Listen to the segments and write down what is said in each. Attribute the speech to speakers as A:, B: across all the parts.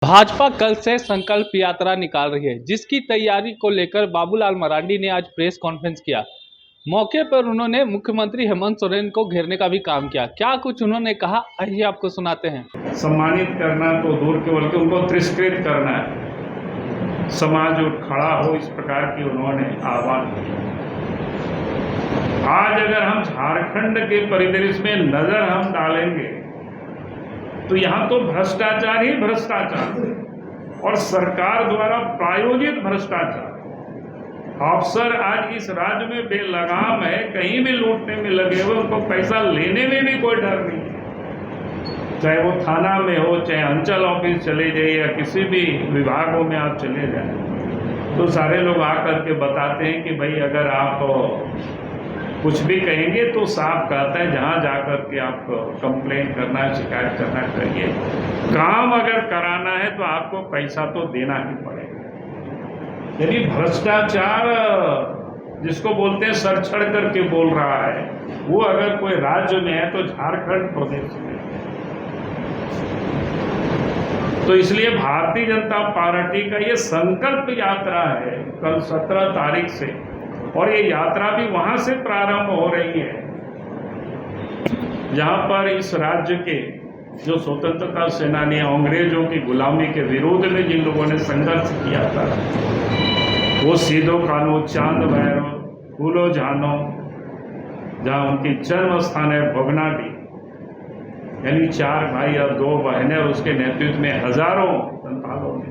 A: भाजपा कल से संकल्प यात्रा निकाल रही है, जिसकी तैयारी को लेकर बाबूलाल मरांडी ने आज प्रेस कॉन्फ्रेंस किया। मौके पर उन्होंने मुख्यमंत्री हेमंत सोरेन को घेरने का भी काम किया। क्या कुछ उन्होंने कहा, आइए आपको सुनाते हैं।
B: सम्मानित करना तो दूर के बल्कि उनको तिरस्कृत करना है। समाज उठ खड़ा हो, इस प्रकार की उन्होंने आह्वान किया। आज अगर हम झारखंड के परिदृश्य में नजर हम डालेंगे तो यहां तो भ्रष्टाचार ही भ्रष्टाचार और सरकार द्वारा प्रायोजित भ्रष्टाचार। अफसर आज इस राज्य में बेलगाम है, कहीं भी लूटने में लगे हुए, उनको पैसा लेने में भी कोई डर नहीं है। चाहे वो थाना में हो, चाहे अंचल ऑफिस चले जाइए या किसी भी विभागों में आप चले जाएं, तो सारे लोग आकर के बताते हैं कि भाई अगर आप कुछ भी कहेंगे तो साफ कहता है जहां जाकर के आप कंप्लेंट करना है, शिकायत करना चाहिए। काम अगर कराना है तो आपको पैसा तो देना ही पड़ेगा। यानी भ्रष्टाचार जिसको बोलते हैं सर चढ़ करके बोल रहा है, वो अगर कोई राज्य में है तो झारखंड प्रदेश में। तो इसलिए भारतीय जनता पार्टी का ये संकल्प यात्रा है कल 17 तारीख से, और ये यात्रा भी वहां से प्रारंभ हो रही है जहां पर इस राज्य के जो स्वतंत्रता सेनानी अंग्रेजों की गुलामी के विरोध में जिन लोगों ने संघर्ष किया था, वो सीधो कानो, चांद भैरव, फूलो जानो, जहां उनकी जन्म स्थान है भोगनाडी, यानी 4 भाई और 2 बहनें, और उसके नेतृत्व में हजारों संतालों ने,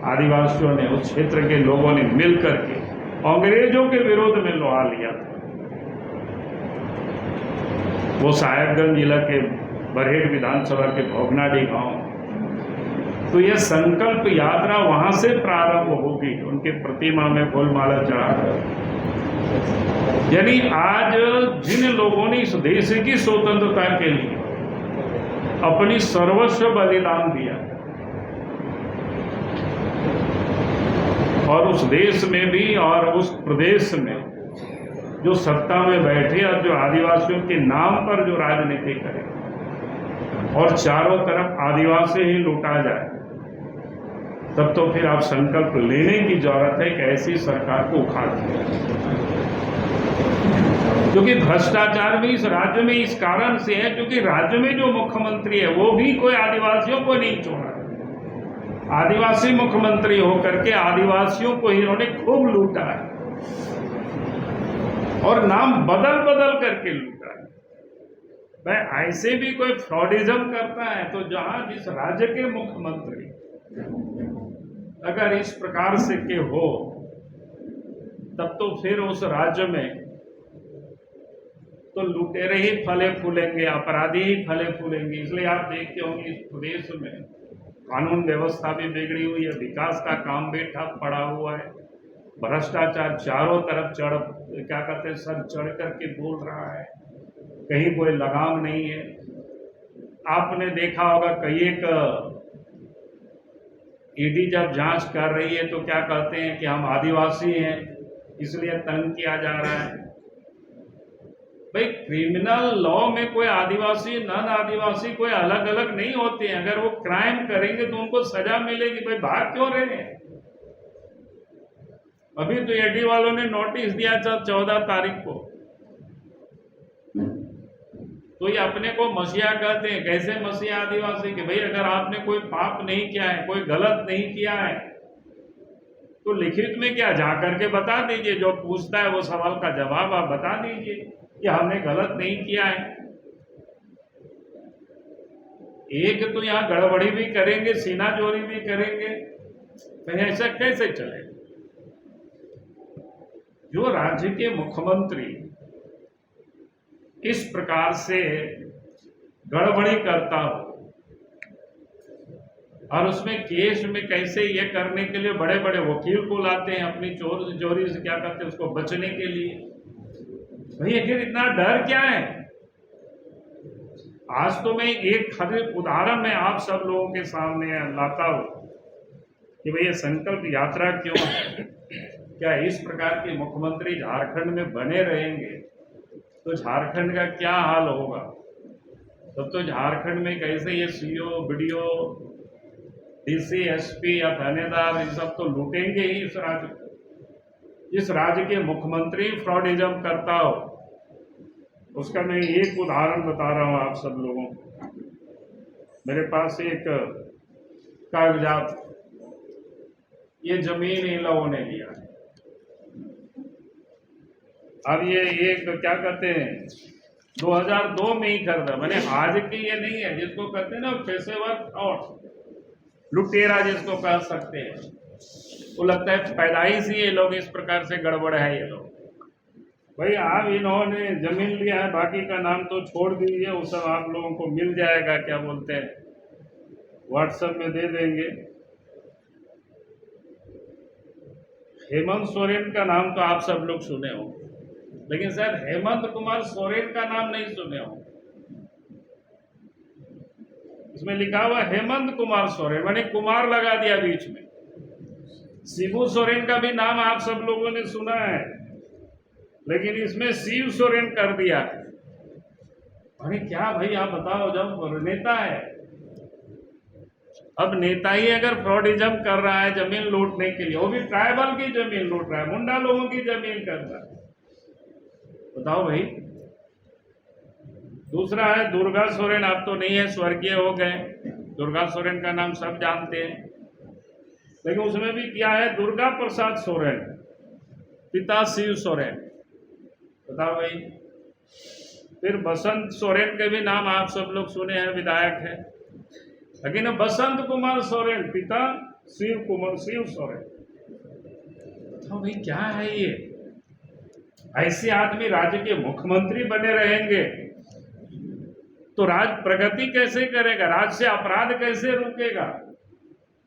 B: आदिवासियों ने, उस क्षेत्र के लोगों ने मिलकर के अंग्रेजों के विरोध में लोहा लिया था। वो साहेबगंज जिला के बरहेट विधानसभा के भोगनाडी गांव। तो यह संकल्प यात्रा वहां से प्रारंभ होगी, उनके प्रतिमा में फूलमाला चढ़ाकर। यानी आज जिन लोगों ने इस देश की स्वतंत्रता के लिए अपनी सर्वस्व बलिदान दिया, और उस देश में भी और उस प्रदेश में जो सत्ता में बैठे और जो आदिवासियों के नाम पर जो राजनीति करे और चारों तरफ आदिवासी ही लूटा जाए, तब तो फिर आप संकल्प लेने की जरूरत है कि ऐसी सरकार को उखाड़ दिया। क्योंकि भ्रष्टाचार भी इस राज्य में इस कारण से है क्योंकि राज्य में जो मुख्यमंत्री है वो भी कोई आदिवासियों को नहीं छोड़ा। आदिवासी मुख्यमंत्री होकर के आदिवासियों को इन्होंने खूब लूटा है और नाम बदल बदल करके लूटा है। भाई ऐसे भी कोई फ्रॉडिज्म करता है तो जहां जिस राज्य के मुख्यमंत्री अगर इस प्रकार से के हो, तब तो फिर उस राज्य में तो लुटेरे ही फले फूलेंगे, अपराधी ही फले फूलेंगे। इसलिए आप देखते होंगे इस प्रदेश में कानून व्यवस्था भी बिगड़ी हुई है, विकास का काम भी ठप पड़ा हुआ है, भ्रष्टाचार चारों तरफ क्या कहते हैं सर चढ़ करके बोल रहा है, कहीं कोई लगाम नहीं है। आपने देखा होगा कई एक ईडी जब जांच कर रही है तो क्या कहते हैं कि हम आदिवासी हैं इसलिए तंग किया जा रहा है। भाई क्रिमिनल लॉ में कोई आदिवासी नन आदिवासी कोई अलग अलग नहीं होते हैं। अगर वो क्राइम करेंगे तो उनको सजा मिलेगी। भाई भाग क्यों रहे हैं? अभी तो ईडी वालों ने नोटिस दिया था 14 तारीख को, तो ये अपने को मसीहा कहते हैं। कैसे मसीहा आदिवासी के? भाई अगर आपने कोई पाप नहीं किया है, कोई गलत नहीं किया है, तो लिखित में क्या जाकर के बता दीजिए। जो पूछता है वो सवाल का जवाब आप बता दीजिए कि हमने गलत नहीं किया है। एक तो यहां गड़बड़ी भी करेंगे, सीना चोरी भी करेंगे, तो ऐसा कैसे चलेगा? जो राज्य के मुख्यमंत्री इस प्रकार से गड़बड़ी करता हो और उसमें केस में कैसे ये करने के लिए बड़े बड़े वकील को लाते हैं अपनी चोरी से क्या करते हैं उसको बचने के लिए। भाई आखिर इतना डर क्या है? आज तो मैं एक खातिर उदाहरण में आप सब लोगों के सामने लाता हूं कि भाई ये संकल्प यात्रा क्यों है। क्या इस प्रकार के मुख्यमंत्री झारखंड में बने रहेंगे तो झारखंड का क्या हाल होगा? तब तो झारखंड में कैसे ये सीओ बीडीओ डीसी, एसपी या थानेदार, ये सब तो लूटेंगे ही इस राज्य को। जिस राज्य के मुख्यमंत्री फ्रॉडिज्म करता हो, उसका मैं एक उदाहरण बता रहा हूं आप सब लोगों को। मेरे पास एक कागजात, ये जमीन इन लोगों ने लिया है। अब ये एक क्या कहते हैं 2002 में ही खरीदा, मैंने आज की ये नहीं है, जिसको कहते हैं ना पेशेवर और लुटेरा जिसको कह सकते हैं, वो लगता है पैदाइश ही ये लोग इस प्रकार से गड़बड़ है। ये लोग भाई आप इन्होंने जमीन लिया है, बाकी का नाम तो छोड़ दीजिए, वो सब आप लोगों को मिल जाएगा, क्या बोलते हैं व्हाट्सएप में दे देंगे। हेमंत सोरेन का नाम तो आप सब लोग सुने हो, लेकिन शायद हेमंत कुमार सोरेन का नाम नहीं सुने हो। इसमें लिखा हुआ हेमंत कुमार सोरेन, मैंने कुमार लगा दिया बीच में। शिबू सोरेन का भी नाम आप सब लोगों ने सुना है, लेकिन इसमें शिव सोरेन कर दिया है। अरे क्या भाई आप बताओ, जब नेता है, अब नेता ही अगर फ्रॉडिज्म कर रहा है जमीन लूटने के लिए, वो भी ट्राइबल की जमीन लूट रहा है, मुंडा लोगों की जमीन कर रहा है, बताओ भाई। दूसरा है दुर्गा सोरेन, आप तो नहीं है, स्वर्गीय हो गए। दुर्गा सोरेन का नाम सब जानते हैं, लेकिन उसमें भी क्या है दुर्गा प्रसाद सोरेन, पिता शिव सोरेन, बताओ भाई। फिर बसंत सोरेन के भी नाम आप सब लोग सुने हैं, विधायक है, लेकिन बसंत कुमार सोरेन पिता शिव सोरेन, तो भाई क्या है ये। ऐसे आदमी राज्य के मुख्यमंत्री बने रहेंगे तो राज्य प्रगति कैसे करेगा, राज्य से अपराध कैसे रुकेगा,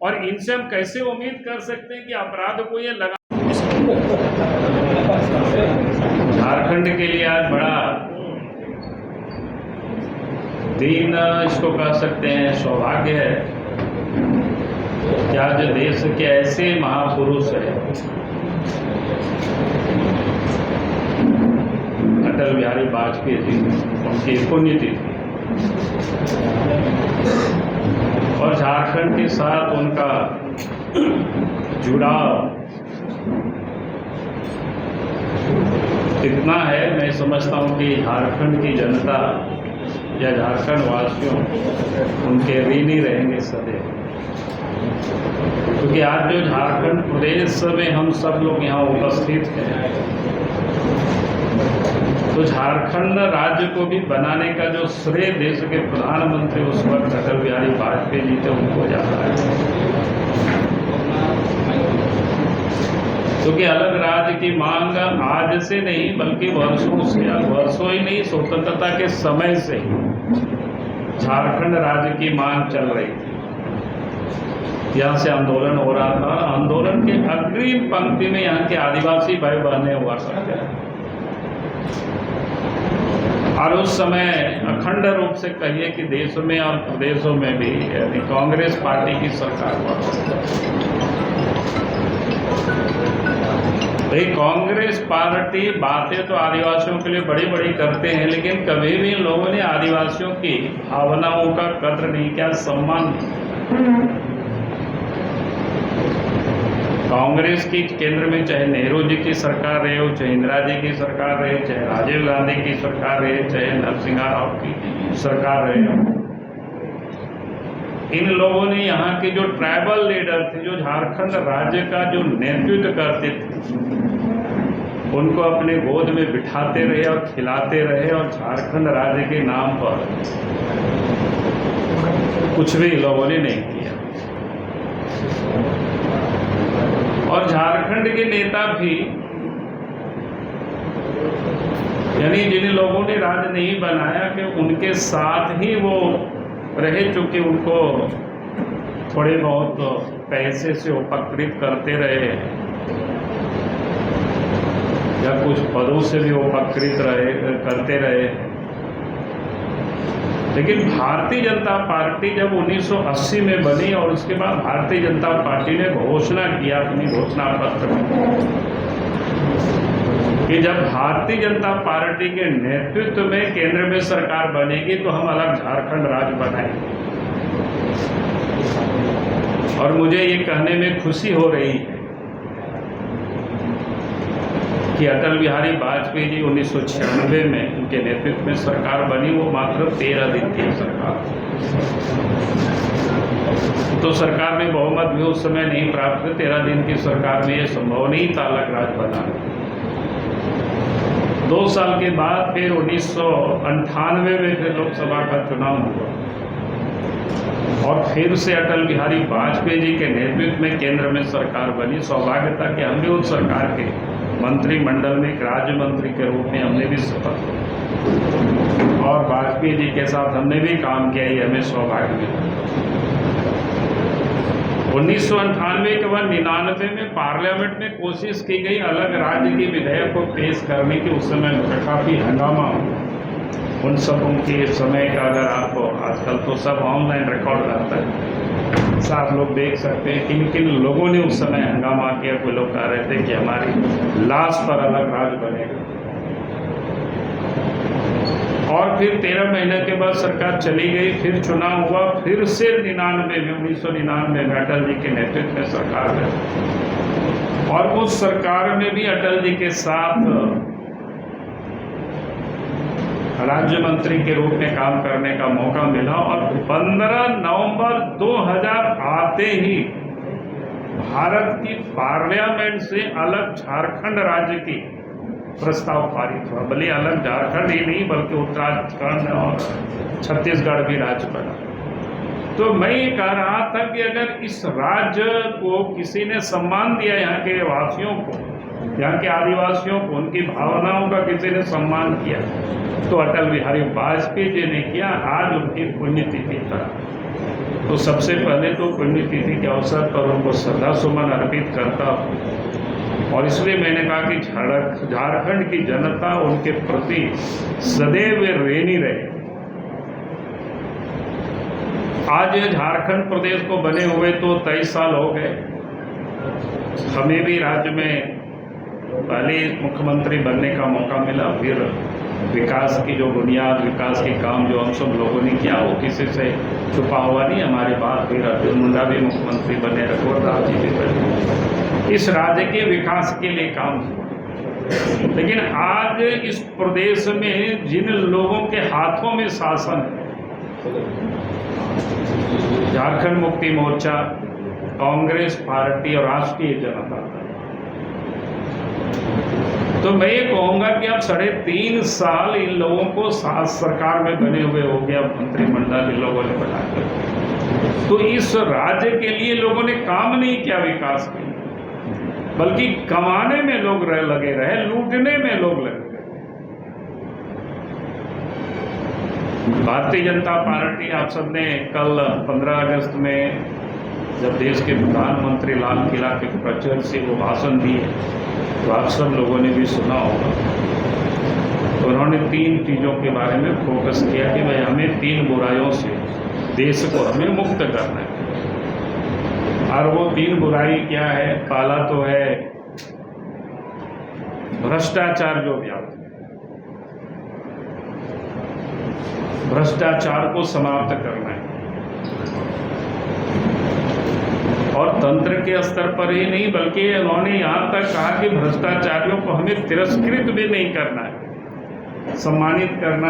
B: और इनसे हम कैसे उम्मीद कर सकते हैं कि अपराध को ये लगा। झारखंड के लिए आज बड़ा दिन इसको कह सकते हैं, सौभाग्य है कि आज देश के ऐसे महापुरुष है अटल बिहारी वाजपेयी जी, उनकी पुण्यतिथि, और झारखंड के साथ उनका जुड़ाव इतना है, मैं समझता हूं कि झारखंड की जनता या झारखंड वासियों उनके ऋणी रहेंगे सदैव। क्योंकि आज जो झारखंड प्रदेश में हम सब लोग यहाँ उपस्थित हैं, तो झारखंड राज्य को भी बनाने का जो श्रेय देश के प्रधानमंत्री उस वक्त अटल बिहारी वाजपेयी जी थे, उनको जाता है। क्योंकि अलग राज्य की मांग आज से नहीं बल्कि वर्षों से, वर्षों ही नहीं, स्वतंत्रता के समय से ही झारखंड राज्य की मांग चल रही थी। यहाँ से आंदोलन हो रहा था, आंदोलन के अग्रिम पंक्ति में यहाँ के आदिवासी भाई बहनें हुआ करते हैं, और उस समय अखंड रूप से कहिए कि देश में और प्रदेशों में भी कांग्रेस पार्टी की सरकार हुआ। कांग्रेस पार्टी बातें तो आदिवासियों के लिए बड़ी बड़ी करते हैं, लेकिन कभी भी इन लोगों ने आदिवासियों की भावनाओं का कद्र नहीं किया, सम्मान नहीं। कांग्रेस की केंद्र में चाहे नेहरू जी की सरकार रहे हो, चाहे इंदिरा जी की सरकार रहे, चाहे राजीव गांधी की सरकार रहे, चाहे नरसिंह राव की सरकार रहे हो, इन लोगों ने यहाँ के जो ट्राइबल लीडर थे, जो झारखंड राज्य का जो नेतृत्व करते थे, उनको अपने गोद में बिठाते रहे और खिलाते रहे, और झारखंड राज्य के नाम पर कुछ भी लोगों ने नहीं किया। और झारखंड के नेता भी, यानी जिन लोगों ने राज्य नहीं बनाया, कि उनके साथ ही वो रहे, चूंकि उनको थोड़े बहुत पैसे से उपकृत करते रहे या कुछ पदों से भी उपकृत करते रहे। लेकिन भारतीय जनता पार्टी जब 1980 में बनी, और उसके बाद भारतीय जनता पार्टी ने घोषणा किया अपनी घोषणा पत्र में कि जब भारतीय जनता पार्टी के नेतृत्व में केंद्र में सरकार बनेगी तो हम अलग झारखंड राज्य बनाएंगे। और मुझे ये कहने में खुशी हो रही है कि अटल बिहारी वाजपेयी जी 1996 में उनके नेतृत्व में सरकार बनी, वो मात्र 13 दिन की सरकार। तो सरकार में बहुमत भी उस समय नहीं प्राप्त हुए। 13 दिन की सरकार में ये संभव नहीं था अलग राज्य बनाना। 2 साल के बाद फिर 1998 में फिर लोकसभा का चुनाव हुआ और फिर से अटल बिहारी वाजपेयी जी के नेतृत्व में केंद्र में सरकार बनी। सौभाग्य था कि हम भी उस सरकार के मंत्रिमंडल में एक राज्य मंत्री के रूप में हमने भी शपथ ली और वाजपेयी जी के साथ हमने भी काम किया। ये हमें सौभाग्य मिला। 1998 के बाद 99 में पार्लियामेंट में कोशिश की गई अलग राज्य की विधेयक को पेश करने की। उस समय काफ़ी हंगामा हुआ। उन सब उनके समय का अगर आपको आजकल तो सब ऑनलाइन रिकॉर्ड रहता है, सब लोग देख सकते हैं किन किन लोगों ने उस समय हंगामा किया। कोई लोग कह रहे थे कि हमारी लाश पर अलग राज्य बनेगा। और फिर 13 महीने के बाद सरकार चली गई, फिर चुनाव हुआ, फिर से 1999 में अटल जी के नेतृत्व में सरकार बनी और उस सरकार में भी अटल जी के साथ राज्य मंत्री के रूप में काम करने का मौका मिला। और 15 नवंबर 2000 आते ही भारत की पार्लियामेंट से अलग झारखंड राज्य की प्रस्ताव पारित हुआ। भले अलग झारखंड ही नहीं बल्कि उत्तराखंड और छत्तीसगढ़ भी राज्य बना। तो मैं ये कह रहा था कि अगर इस राज्य को किसी ने सम्मान दिया, यहाँ के वासियों को, यहाँ के आदिवासियों को, उनकी भावनाओं का किसी ने सम्मान किया तो अटल बिहारी वाजपेयी जी ने किया। आज उनकी पुण्यतिथि था, तो सबसे पहले तो पुण्यतिथि के अवसर पर उनको श्रद्धा सुमन अर्पित करता हूँ। और इसलिए मैंने कहा कि झारखंड की जनता उनके प्रति सदैव ऋणी रहे। आज झारखंड प्रदेश को बने हुए तो 23 साल हो गए। हमें भी राज्य में पहले मुख्यमंत्री बनने का मौका मिला, फिर विकास की जो बुनियाद, विकास के काम जो हम सब लोगों ने किया वो किसी से छुपा हुआ नहीं। हमारे बाद फिर अर्जुन मुंडा भी मुख्यमंत्री बने, रघुवर दास जी भी बने। इस राज्य के विकास के लिए काम हुआ। लेकिन आज इस प्रदेश में जिन लोगों के हाथों में शासन है, झारखंड मुक्ति मोर्चा, कांग्रेस पार्टी और राष्ट्रीय जनता दल, तो मैं ये कहूँगा कि अब 3.5 साल इन लोगों को सरकार में बने हुए हो गया, मंत्रिमंडल इन लोगों ने बनाया। तो इस राज्य के लिए लोगों ने काम नहीं किया विकास के लिए, बल्कि कमाने में लोग लगे रहे, लूटने में लोग लगे रहे। भारतीय जनता पार्टी, आप सबने कल 15 अगस्त में जब देश के प्रधानमंत्री लाल किला के प्रचर से वो भाषण दिए तो आप सब लोगों ने भी सुना होगा। तो उन्होंने 3 चीज़ों के बारे में फोकस किया कि भाई हमें 3 बुराइयों से देश को हमें मुक्त करना है। और वो 3 बुराई क्या है? पहला तो है भ्रष्टाचार जो व्याप्त है, भ्रष्टाचार को समाप्त करना है। और तंत्र के स्तर पर ही नहीं बल्कि उन्होंने यहाँ तक कहा कि भ्रष्टाचारियों को हमें तिरस्कृत भी नहीं करना है, सम्मानित करना